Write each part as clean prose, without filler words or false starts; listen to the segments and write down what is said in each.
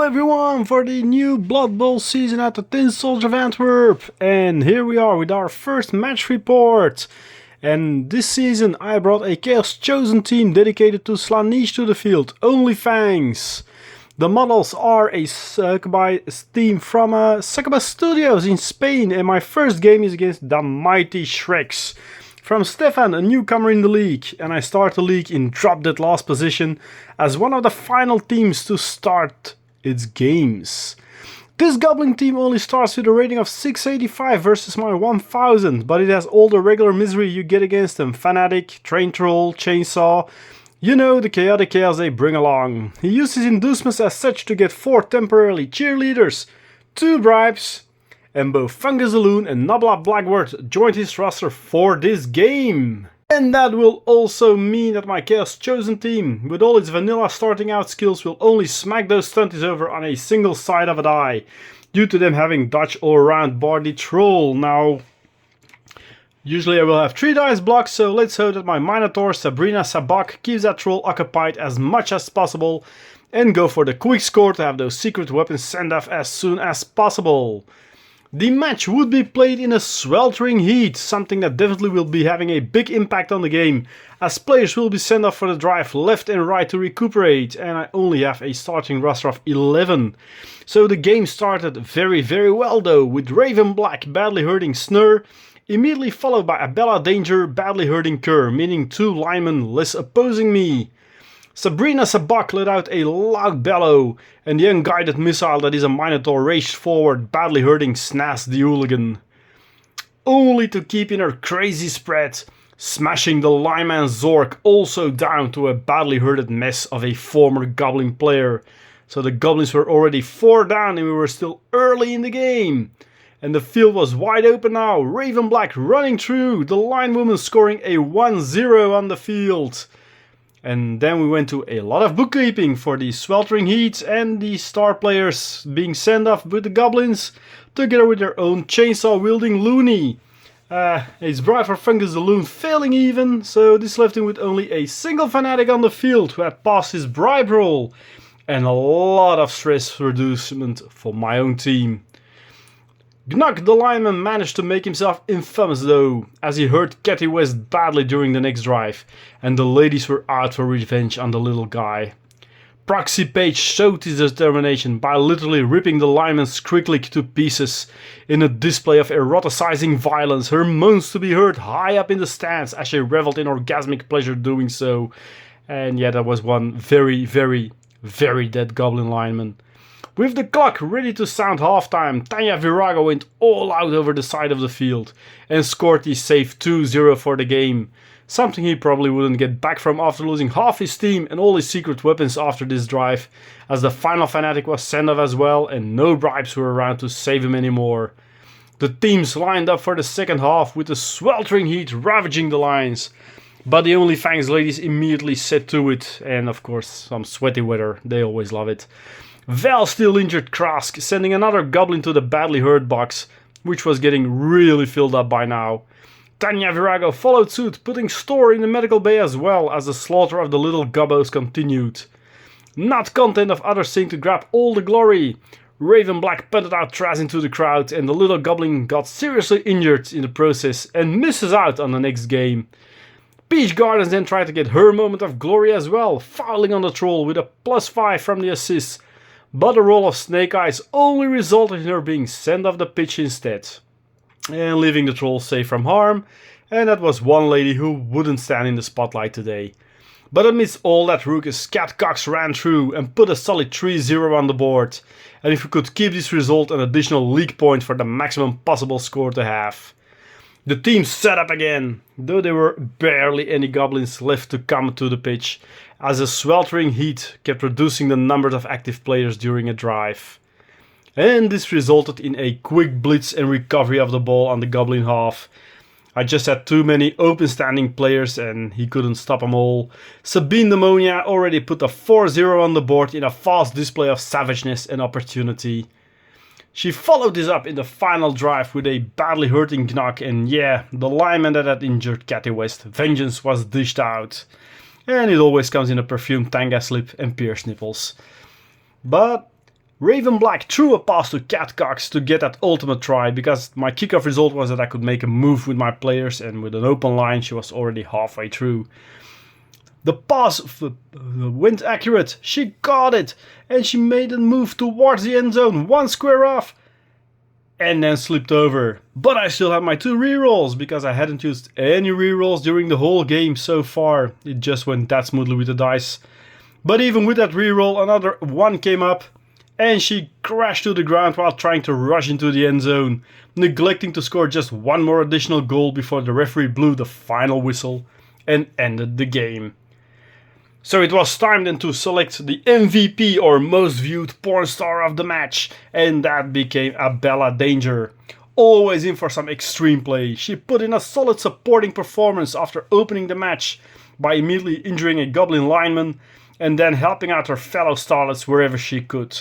everyone for the new Blood Bowl season at the Tin Soldier of Antwerp, and here we are with our first match report. And this season I brought a Chaos Chosen team dedicated to Slaanesh to the field, Only Fangs. The models are a Succubi team from Succubi Studios in Spain, and my first game is against the Mighty Shreks from Stefan, a newcomer in the league, and I start the league in drop dead last position as one of the final teams to start its games. This Goblin team only starts with a rating of 685 versus my 1000, but it has all the regular misery you get against them: Fanatic, Train Troll, Chainsaw, you know, the chaotic chaos they bring along. He uses inducements as such to get 4 temporarily cheerleaders, 2 bribes, and both Fungus Alloon and Nabla Blackbird joined his roster for this game. And that will also mean that my Chaos Chosen team, with all its vanilla starting out skills, will only smack those stunties over on a single side of a die, due to them having dodge all around bar the troll. Now, usually I will have 3 dice blocks, so let's hope that my Minotaur Sabrina Sabak keeps that troll occupied as much as possible, and go for the quick score to have those secret weapons sent off as soon as possible. The match would be played in a sweltering heat, something that definitely will be having a big impact on the game, as players will be sent off for the drive left and right to recuperate, and I only have a starting roster of 11. So the game started very well though, with Raven Black badly hurting Snur, immediately followed by Abella Danger badly hurting Kerr, meaning 2 linemen less opposing me. Sabrina Sabak let out a loud bellow, and the unguided missile that is a Minotaur raged forward, badly hurting Snaz the Hooligan. Only to keep in her crazy spread, smashing the lineman Zork also down to a badly hurted mess of a former Goblin player. So the Goblins were already 4 down and we were still early in the game. And the field was wide open now, Raven Black running through, the line woman scoring a 1-0 on the field. And then we went to a lot of bookkeeping for the sweltering heat and the star players being sent off with the Goblins, together with their own chainsaw-wielding Looney. His bribe for Fungus Alloon failing even, so this left him with only a single Fanatic on the field who had passed his bribe roll, and a lot of stress reducement for my own team. Gnuck the lineman managed to make himself infamous though, as he hurt Catty West badly during the next drive, and the ladies were out for revenge on the little guy. Proxy Page showed his determination by literally ripping the lineman's Scricklick to pieces in a display of eroticizing violence, her moans to be heard high up in the stands as she reveled in orgasmic pleasure doing so. And yeah, that was one very dead Goblin lineman. With the clock ready to sound halftime, Tanya Virago went all out over the side of the field and scored the safe 2-0 for the game. Something he probably wouldn't get back from after losing half his team and all his secret weapons after this drive, as the final Fanatic was sent off as well and no bribes were around to save him anymore. The teams lined up for the second half with the sweltering heat ravaging the lines, but the Only Fangs ladies immediately set to it, and of course some sweaty weather, they always love it. Val still injured Krask, sending another Goblin to the badly hurt box, which was getting really filled up by now. Tanya Virago followed suit, putting Store in the medical bay as well as the slaughter of the little gobbos continued. Not content of others seeing to grab all the glory, Raven Black punted out Traz into the crowd, and the little Goblin got seriously injured in the process and misses out on the next game. Peach Gardens then tried to get her moment of glory as well, fouling on the troll with a +5 from the assist. But the roll of Snake Eyes only resulted in her being sent off the pitch instead, and leaving the troll safe from harm, and that was one lady who wouldn't stand in the spotlight today. But amidst all that ruckus, Cat Cox ran through and put a solid 3-0 on the board, and if we could keep this result, an additional league point for the maximum possible score to have. The team set up again, though there were barely any Goblins left to come to the pitch, as a sweltering heat kept reducing the numbers of active players during a drive. And this resulted in a quick blitz and recovery of the ball on the Goblin half. I just had too many open standing players and he couldn't stop them all. Sabine Pneumonia already put a 4-0 on the board in a fast display of savageness and opportunity. She followed this up in the final drive with a badly hurting Gnuck, and yeah, the lineman that had injured Catty West, vengeance was dished out. And it always comes in a perfumed tanga slip and pierced nipples. But Raven Black threw a pass to Catcox to get that ultimate try, because my kickoff result was that I could make a move with my players, and with an open line she was already halfway through. The pass went accurate, she got it, and she made a move towards the end zone, one square off, and then slipped over. But I still had my 2 rerolls, because I hadn't used any rerolls during the whole game so far. It just went that smoothly with the dice. But even with that reroll, another one came up, and she crashed to the ground while trying to rush into the end zone, neglecting to score just one more additional goal before the referee blew the final whistle and ended the game. So it was time then to select the MVP, or most viewed porn star of the match, and that became Bella Danger. Always in for some extreme play, she put in a solid supporting performance after opening the match by immediately injuring a Goblin lineman and then helping out her fellow starlets wherever she could.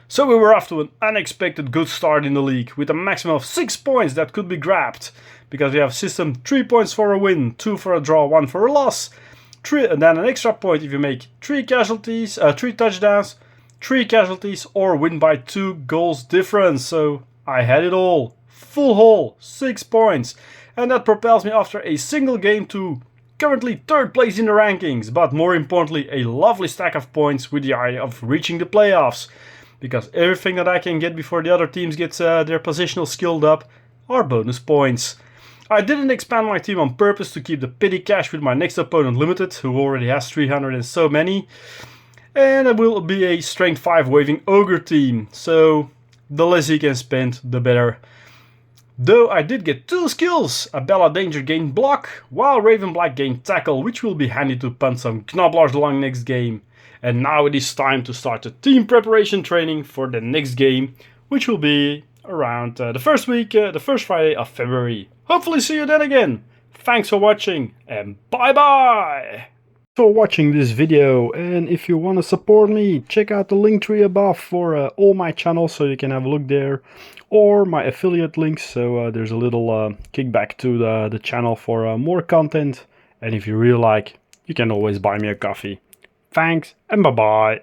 So we were off to an unexpected good start in the league, with a maximum of 6 points that could be grabbed, because we have system 3 points for a win, 2 for a draw, 1 for a loss, and then an extra point if you make 3 touchdowns, 3 casualties, or win by 2 goals difference. So I had it all. Full haul, 6 points. And that propels me after a single game to currently 3rd place in the rankings, but more importantly a lovely stack of points with the eye of reaching the playoffs. Because everything that I can get before the other teams get their positional skilled up are bonus points. I didn't expand my team on purpose to keep the petty cash with my next opponent limited, who already has 300 and so many. And it will be a strength 5 waving ogre team, so the less he can spend, the better. Though I did get 2 skills, Bella Danger gained block, while Raven Black gained tackle, which will be handy to punt some Knobblers along next game. And now it is time to start the team preparation training for the next game, which will be around the first Friday of February. Hopefully see you then again. Thanks for watching, and bye bye! For watching this video, and if you want to support me, check out the link tree above for all my channels, so you can have a look there, or my affiliate links, so there's a little kickback to the channel for more content. And if you really like, you can always buy me a coffee. Thanks, and bye bye!